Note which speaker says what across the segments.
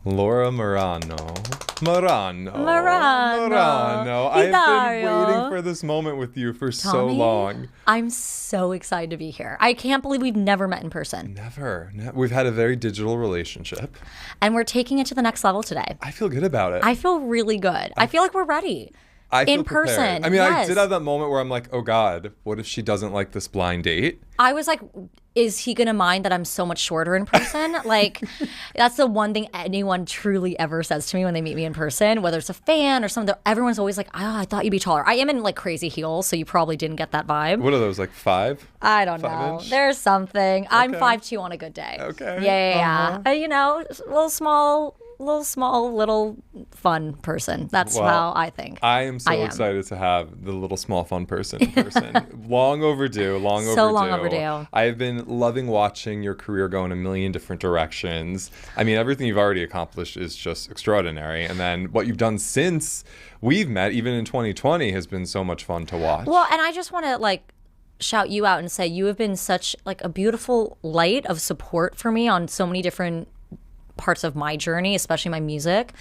Speaker 1: Laura Marano. Marano.
Speaker 2: Marano.
Speaker 1: I've been
Speaker 2: DiDario.
Speaker 1: waiting for this moment with you for so
Speaker 2: Tommy,
Speaker 1: long.
Speaker 2: I'm so excited to be here. I can't believe we've never met in person.
Speaker 1: Never. We've had a very digital relationship.
Speaker 2: And we're taking it to the next level today.
Speaker 1: I feel good about it.
Speaker 2: I feel really good. I feel like we're ready.
Speaker 1: I feel
Speaker 2: in person.
Speaker 1: prepared. I mean, I
Speaker 2: Yes.
Speaker 1: did have that moment where I'm like, oh God, what if she doesn't like this blind date?
Speaker 2: I was like, is he going to mind that I'm so much shorter in person? Like, that's the one thing anyone truly ever says to me when they meet me in person, whether it's a fan or something. Everyone's always like, oh, I thought you'd be taller. I am in like crazy heels, so you probably didn't get that vibe.
Speaker 1: What are those, like 5?
Speaker 2: I don't know.
Speaker 1: 5 inch?
Speaker 2: There's something. I'm 5'2" on a good day.
Speaker 1: Okay.
Speaker 2: Yeah. You know, little fun person. That's how I think.
Speaker 1: I am so excited to have the little small fun person in person. Long overdue.
Speaker 2: So long overdue.
Speaker 1: I've been loving watching your career go in a million different directions. I mean, everything you've already accomplished is just extraordinary. And then what you've done since we've met, even in 2020, has been so much fun to watch.
Speaker 2: Well, and I just want to like shout you out and say you have been such like a beautiful light of support for me on so many different parts of my journey, especially my music.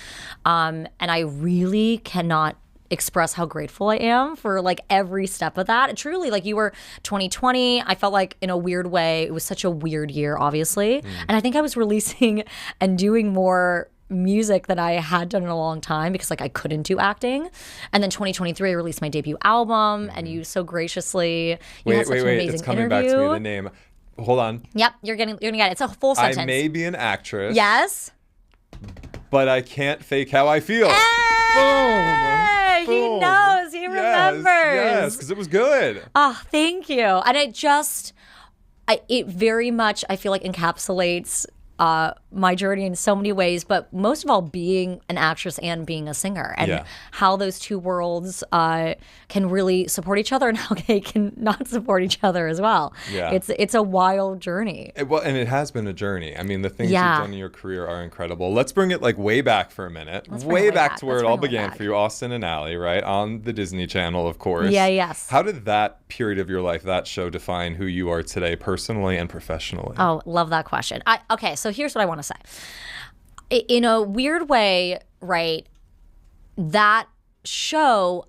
Speaker 2: And I really cannot express how grateful I am for like every step of that. Truly, like you were 2020, I felt like in a weird way, it was such a weird year, obviously. And I think I was releasing and doing more music than I had done in a long time because like I couldn't do acting. And then 2023, I released my debut album and you so graciously, you had such an amazing
Speaker 1: it's coming
Speaker 2: interview.
Speaker 1: back to me, the name. Hold on.
Speaker 2: Yep, you're gonna get it. It's a full sentence.
Speaker 1: I may be an actress.
Speaker 2: Yes.
Speaker 1: But I can't fake how I feel.
Speaker 2: Hey,
Speaker 1: Boom.
Speaker 2: he knows. He remembers.
Speaker 1: Yes, because it was good.
Speaker 2: Oh, thank you. And it very much, I feel like, encapsulates my journey in so many ways, but most of all, being an actress and being a singer, and how those two worlds can really support each other and how they can not support each other as well.
Speaker 1: Yeah.
Speaker 2: It's a wild journey.
Speaker 1: And it has been a journey. I mean, the things you've done in your career are incredible. Let's bring it like way back for a minute. Way back to where it all began for you, Austin and Ally, right? On the Disney Channel, of course.
Speaker 2: Yes.
Speaker 1: How did that period of your life, that show, define who you are today, personally and professionally?
Speaker 2: Oh, love that question. Okay, so here's what I want to say. In a weird way, right, that show,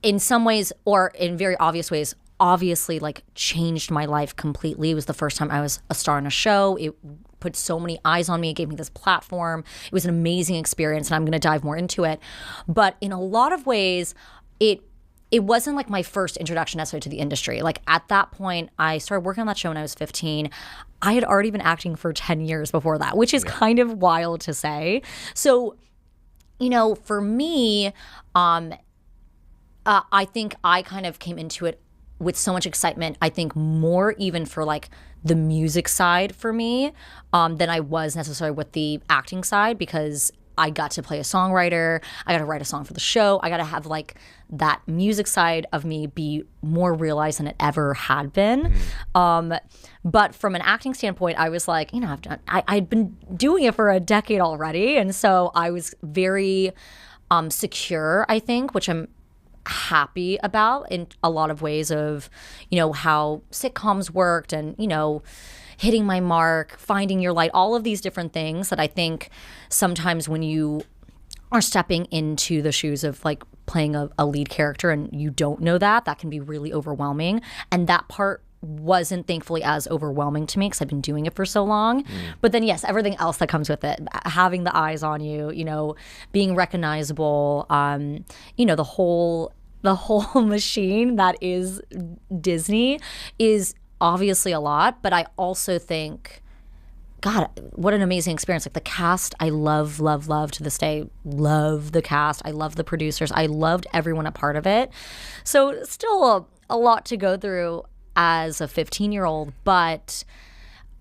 Speaker 2: in some ways, or in very obvious ways, obviously like changed my life completely. It was the first time I was a star in a show. It put so many eyes on me. It gave me this platform. It was an amazing experience, and I'm going to dive more into it. But in a lot of ways, it wasn't like my first introduction necessarily to the industry. Like at that point, I started working on that show when I was 15. I had already been acting for 10 years before that, which is kind of wild to say. So, you know, for me, I think I kind of came into it with so much excitement, I think more even for like the music side for me than I was necessarily with the acting side, because I got to play a songwriter. I got to write a song for the show. I got to have like that music side of me be more realized than it ever had been. But from an acting standpoint, I was like, you know, I'd been doing it for a decade already. And so I was very secure, I think, which I'm happy about in a lot of ways of, you know, how sitcoms worked and, you know, hitting my mark, finding your light, all of these different things that I think sometimes when you are stepping into the shoes of like playing a lead character and you don't know that can be really overwhelming. And that part wasn't thankfully as overwhelming to me because I've been doing it for so long. But then yes, everything else that comes with it, having the eyes on you, you know, being recognizable, you know, the whole machine that is Disney is obviously a lot, but I also think, God, what an amazing experience. Like the cast, I love to this day. Love the cast. I love the producers. I loved everyone a part of it. So still a lot to go through as a 15-year-old, but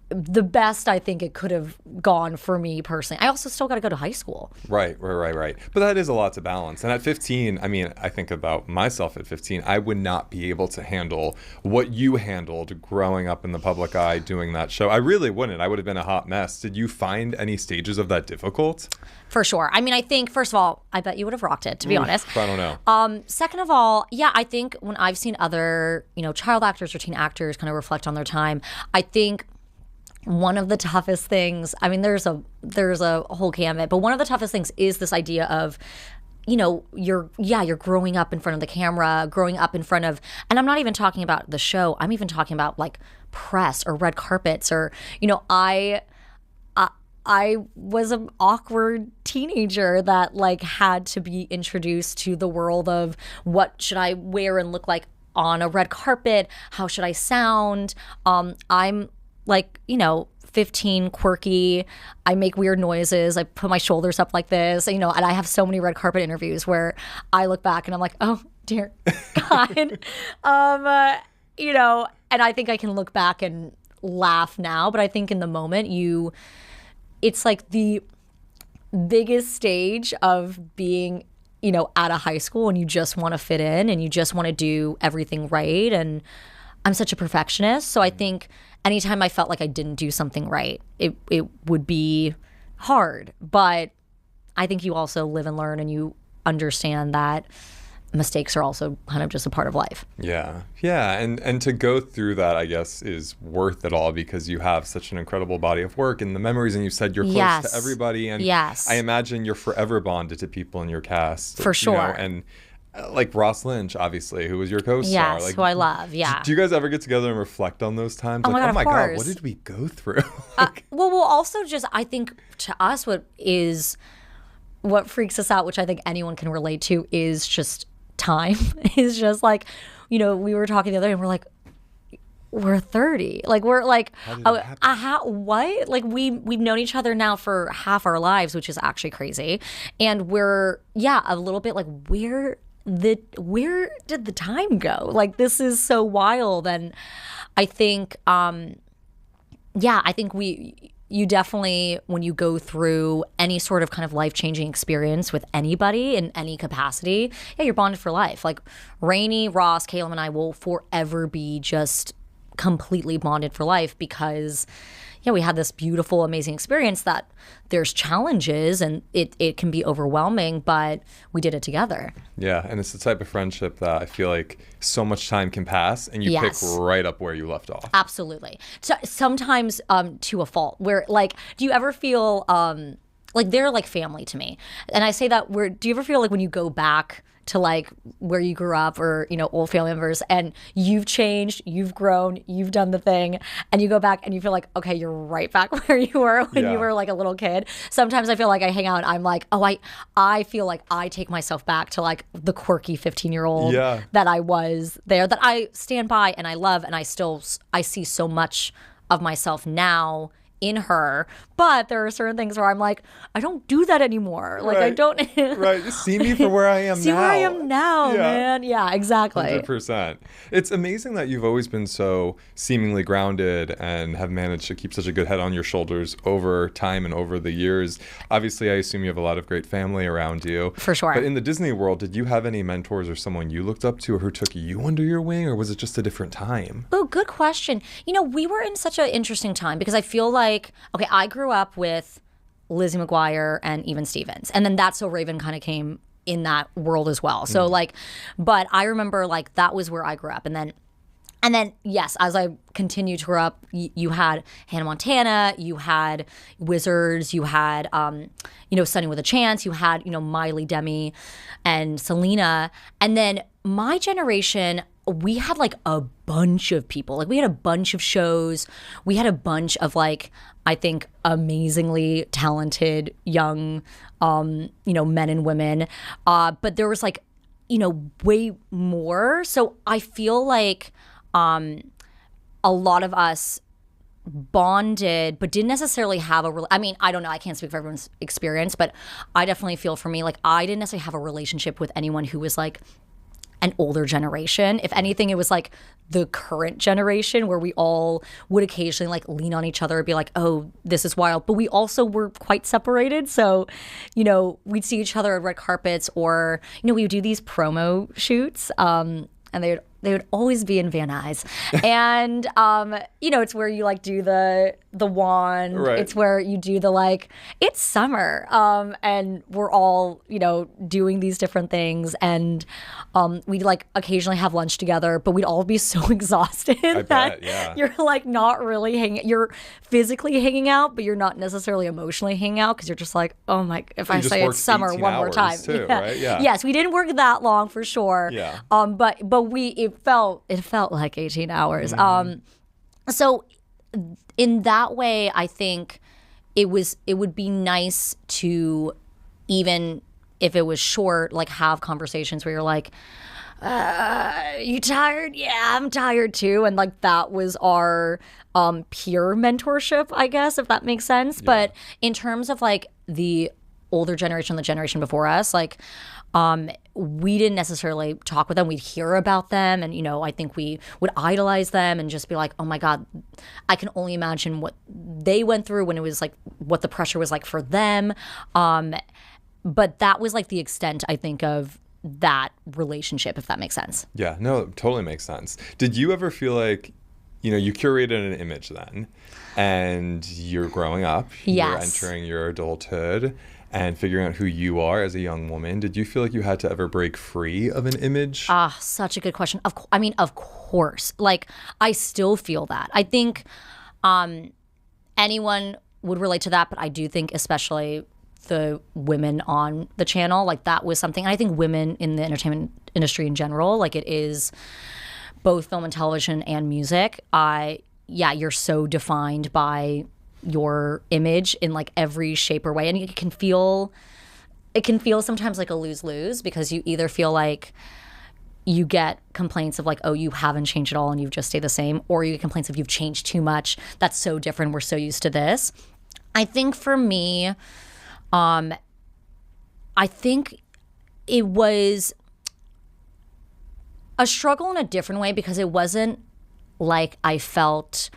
Speaker 2: the best I think it could have gone for me personally. I also still got to go to high school. Right.
Speaker 1: But that is a lot to balance. And at 15, I mean, I think about myself at 15, I would not be able to handle what you handled growing up in the public eye doing that show. I really wouldn't. I would have been a hot mess. Did you find any stages of that difficult?
Speaker 2: For sure. I mean, I think, first of all, I bet you would have rocked it, to be honest.
Speaker 1: I don't know.
Speaker 2: Second of all, yeah, I think when I've seen other, you know, child actors or teen actors kind of reflect on their time, I think one of the toughest things, I mean, there's a whole gamut, but one of the toughest things is this idea of, you're growing up in front of the camera, growing up in front of, and I'm not even talking about the show. I'm even talking about like press or red carpets or, I was an awkward teenager that like had to be introduced to the world of what should I wear and look like on a red carpet? How should I sound? I'm like, 15, quirky. I make weird noises. I put my shoulders up like this, and I have so many red carpet interviews where I look back and I'm like, oh dear God. And I think I can look back and laugh now, but I think in the moment it's like the biggest stage of being, at a high school, and you just want to fit in and you just want to do everything right. And I'm such a perfectionist. So I think anytime I felt like I didn't do something right, it would be hard. But I think you also live and learn, and you understand that mistakes are also kind of just a part of life.
Speaker 1: Yeah. And to go through that, I guess, is worth it all because you have such an incredible body of work and the memories, and you said you're close to everybody. And I imagine you're forever bonded to people in your cast.
Speaker 2: For sure.
Speaker 1: And like Ross Lynch, obviously, who was your co-star.
Speaker 2: Yes, who I love, yeah.
Speaker 1: Do you guys ever get together and reflect on those times?
Speaker 2: Oh my God,
Speaker 1: what did we go through?
Speaker 2: Well, also just, I think to us what freaks us out, which I think anyone can relate to, is just time. Is just like, we were talking the other day and we're like, we're 30. Like, we're like, what? Like, we've known each other now for half our lives, which is actually crazy. And we're, a little bit like, where did the time go? Like, this is so wild. And I think, I think you definitely, when you go through any sort of kind of life-changing experience with anybody in any capacity, you're bonded for life. Like Raini, Ross, Caleb, and I will forever be just completely bonded for life because we had this beautiful, amazing experience that there's challenges and it can be overwhelming, but we did it together.
Speaker 1: Yeah, and it's the type of friendship that I feel like so much time can pass and you pick right up where you left off.
Speaker 2: Absolutely. So, sometimes to a fault where, like, do you ever feel like they're like family to me? And I say that do you ever feel like when you go back to like where you grew up or, old family members and you've changed, you've grown, you've done the thing, and you go back and you feel like, okay, you're right back where you were when you were like a little kid. Sometimes I feel like I hang out and I'm like, oh, I feel like I take myself back to like the quirky 15-year-old that I was there, that I stand by and I love, and I see so much of myself now in her, but there are certain things where I'm like, I don't do that anymore. Like, I don't.
Speaker 1: Right. Just see me for where I am now.
Speaker 2: See where I am now, man. Yeah, exactly.
Speaker 1: 100%. It's amazing that you've always been so seemingly grounded and have managed to keep such a good head on your shoulders over time and over the years. Obviously, I assume you have a lot of great family around you.
Speaker 2: For sure.
Speaker 1: But in the Disney world, did you have any mentors or someone you looked up to or who took you under your wing, or was it just a different time?
Speaker 2: Oh, good question. We were in such an interesting time because I feel like, okay, I grew up with Lizzie McGuire and Even Stevens. And then That's So Raven kind of came in that world as well. So but I remember like that was where I grew up. And then yes, as I continued to grow up, you had Hannah Montana, you had Wizards, you had, Sunny with a Chance, you had, Miley, Demi, and Selena. And then my generation, we had like a bunch of people. Like we had a bunch of shows. We had a bunch of like, I think, amazingly talented young, men and women. But there was like, way more. So I feel like a lot of us bonded, but didn't necessarily have I mean, I don't know. I can't speak for everyone's experience, but I definitely feel for me, like I didn't necessarily have a relationship with anyone who was like an older generation. If anything, it was like the current generation where we all would occasionally like lean on each other and be like, oh, this is wild. But we also were quite separated. So, we'd see each other at red carpets or, we would do these promo shoots. And they'd they would always be in Van Nuys. And, it's where you like do the wand.
Speaker 1: Right.
Speaker 2: It's where you do the like, it's summer. And we're all, doing these different things. And we'd like occasionally have lunch together, but we'd all be so exhausted you're like not really you're physically hanging out, but you're not necessarily emotionally hanging out because you're just like, oh my, if I say it's summer one more time.
Speaker 1: Too, right? Yeah.
Speaker 2: Yes, we didn't work that long for sure.
Speaker 1: Yeah.
Speaker 2: But it felt like 18 hours. So in that way, I think it would be nice to, even if it was short, like have conversations where you're like, you tired? Yeah, I'm tired too. And like that was our peer mentorship, I guess, if that makes sense. Yeah. But in terms of like the older generation, the generation before us, like we didn't necessarily talk with them. We'd hear about them, and I think we would idolize them and just be like, oh my God, I can only imagine what they went through when it was like what the pressure was like for them. But that was like the extent, I think, of that relationship, if that makes sense.
Speaker 1: Yeah, no, it totally makes sense. Did you ever feel like, you curated an image then, and you're growing up, you're entering your adulthood and figuring out who you are as a young woman. Did you feel like you had to ever break free of an image?
Speaker 2: Such a good question. Of course. Like, I still feel that. I think anyone would relate to that, but I do think especially the women on the channel, like that was something. And I think women in the entertainment industry in general, like it is both film and television and music. You're so defined by your image in like every shape or way, and it can feel sometimes like a lose-lose, because you either feel like you get complaints of like, oh, you haven't changed at all and you've just stayed the same, or you get complaints of you've changed too much, that's so different, we're so used to this. I think for me, I think it was a struggle in a different way, because it wasn't like I felt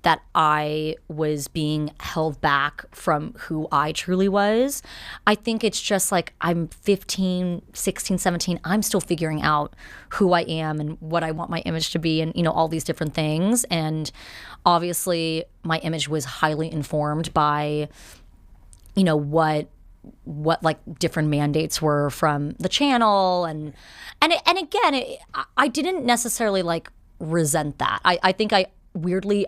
Speaker 2: that I was being held back from who I truly was. I think it's just like I'm 15, 16, 17. I'm still figuring out who I am and what I want my image to be, and all these different things. And obviously my image was highly informed by what like different mandates were from the channel, and again, I didn't necessarily like resent that. I think I weirdly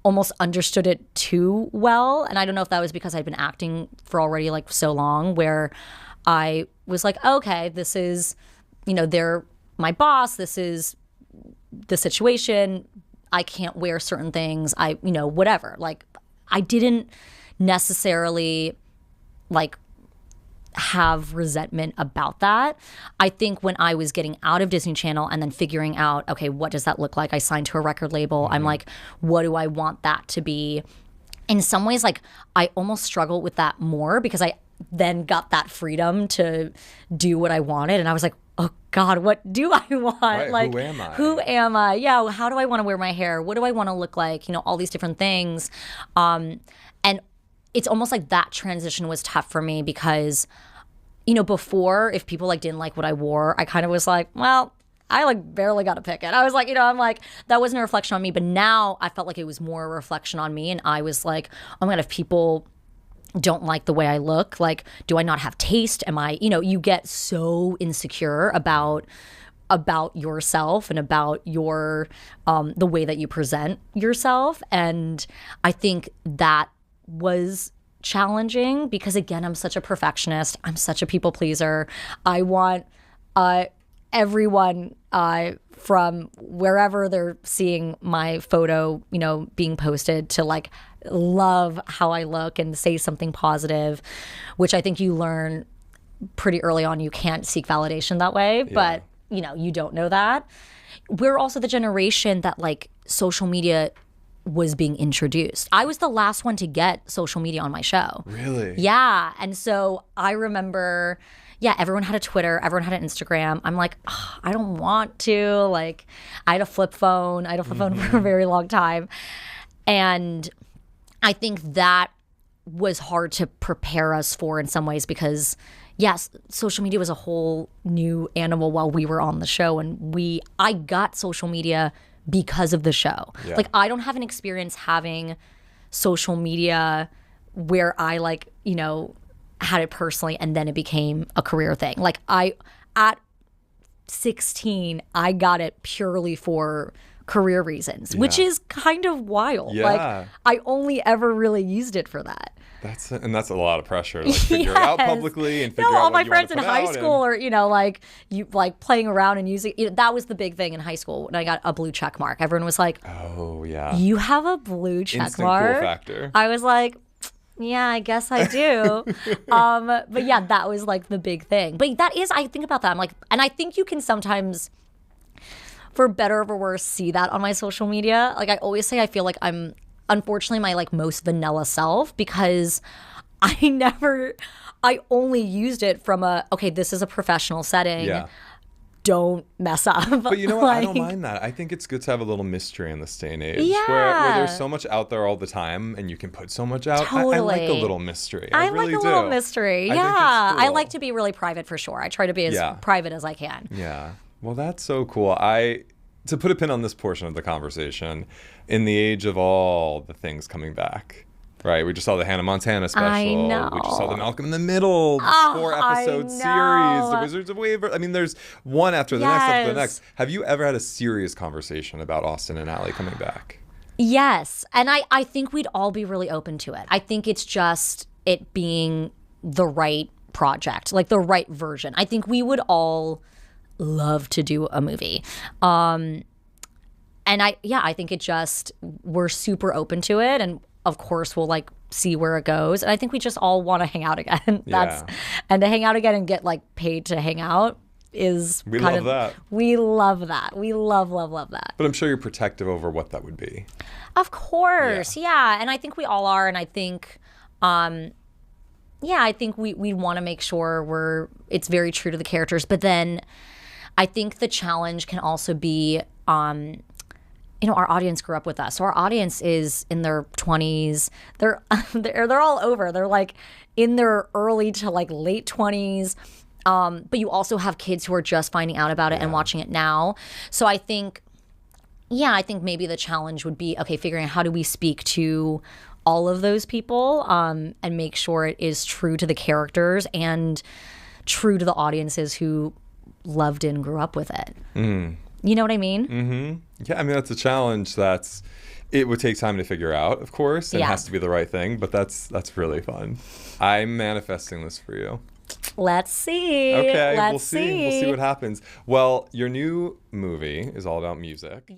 Speaker 2: almost understood it too well, and I don't know if that was because I'd been acting for already like so long, where I was like, okay, this is they're my boss, this is the situation, I can't wear certain things, whatever. Like I didn't necessarily like have resentment about that. I think when I was getting out of Disney Channel and then figuring out, okay, what does that look like? I signed to a record label. I'm like, what do I want that to be? In some ways, like I almost struggled with that more, because I then got that freedom to do what I wanted. And I was like, oh God, what do I want?
Speaker 1: Right,
Speaker 2: like,
Speaker 1: who am I?
Speaker 2: Who am I? Yeah, how do I want to wear my hair? What do I want to look like? All these different things. And it's almost like that transition was tough for me, because before, if people like didn't like what I wore, I kind of was like, well, I like barely got to pick it. I was like, I'm like, that wasn't a reflection on me. But now I felt like it was more a reflection on me, and I was like, oh my God, if people don't like the way I look, like, do I not have taste? Am I, you get so insecure about yourself and about your the way that you present yourself. And I think that was challenging, because again, I'm such a perfectionist, I'm such a people pleaser. I want everyone from wherever they're seeing my photo being posted to like love how I look and say something positive, which I think you learn pretty early on. You can't seek validation that way. Yeah. But you don't know that. We're also the generation that like social media was being introduced. I was the last one to get social media on my show.
Speaker 1: Really?
Speaker 2: Yeah. And so I remember, everyone had a Twitter, everyone had an Instagram. I'm like, I don't want to. Like, I had a flip phone. I had a flip phone for a very long time. And I think that was hard to prepare us for in some ways because, yes, social media was a whole new animal while we were on the show. And I got social media because of the show.
Speaker 1: Yeah.
Speaker 2: Like, I don't have an experience having social media where I had it personally and then it became a career thing. Like, at 16, I got it purely for career reasons, which is kind of wild.
Speaker 1: Yeah.
Speaker 2: Like, I only ever really used it for that.
Speaker 1: That's a lot of pressure to like figure it out publicly and figure out
Speaker 2: all
Speaker 1: what
Speaker 2: my
Speaker 1: you want
Speaker 2: friends
Speaker 1: to
Speaker 2: in
Speaker 1: put
Speaker 2: high
Speaker 1: out
Speaker 2: school or playing around and using that was the big thing in high school when I got a blue check mark. Everyone was like,
Speaker 1: oh yeah,
Speaker 2: you have a blue check
Speaker 1: instant
Speaker 2: mark.
Speaker 1: cool factor.
Speaker 2: I was like, yeah, I guess I do. But yeah, that was like the big thing. But that is, I think about that. I'm like, and I think you can sometimes, for better or for worse, see that on my social media. Like, I always say I feel like I'm unfortunately my like most vanilla self because I only used it from this is a professional setting.
Speaker 1: Yeah.
Speaker 2: Don't mess up.
Speaker 1: But you know what? I don't mind that. I think it's good to have a little mystery in this day and age.
Speaker 2: Yeah.
Speaker 1: Where there's so much out there all the time and you can put so much out.
Speaker 2: Totally.
Speaker 1: I like a little mystery. I really
Speaker 2: like a
Speaker 1: do.
Speaker 2: little mystery.
Speaker 1: I
Speaker 2: Yeah.
Speaker 1: think it's cool.
Speaker 2: I like to be really private for sure. I try to be as private as I can.
Speaker 1: Yeah. Well, that's so cool. To put a pin on this portion of the conversation, in the age of all the things coming back, right? We just saw the Hannah Montana special.
Speaker 2: I know.
Speaker 1: We just saw the Malcolm in the Middle 4-episode series, The Wizards of Waverly. I mean, there's one after the next after the next. Have you ever had a serious conversation about Austin and Ally coming back?
Speaker 2: Yes. And I think we'd all be really open to it. I think it's just it being the right project, like the right version. I think we would all love to do a movie. And I think it just, we're super open to it. And of course we'll like see where it goes. And I think we just all want to hang out again. And to hang out again and get like paid to hang out is
Speaker 1: we love that.
Speaker 2: We love that. We love that.
Speaker 1: But I'm sure you're protective over what that would be.
Speaker 2: Of course. Yeah. And I think we all are. And I think, I think we want to make sure it's very true to the characters. But then I think the challenge can also be, our audience grew up with us. So our audience is in their 20s. They're all over. They're like in their early to like late 20s. But you also have kids who are just finding out about it and watching it now. So I think maybe the challenge would be, figuring out how do we speak to all of those people and make sure it is true to the characters and true to the audiences who loved and grew up with it. You know what I mean?
Speaker 1: Mm-hmm. Yeah, I mean, that's a challenge it would take time to figure out, of course, and it has to be the right thing, but that's really fun. I'm manifesting this for you.
Speaker 2: Let's see.
Speaker 1: Okay, we'll see. We'll see what happens. Well, your new movie is all about music.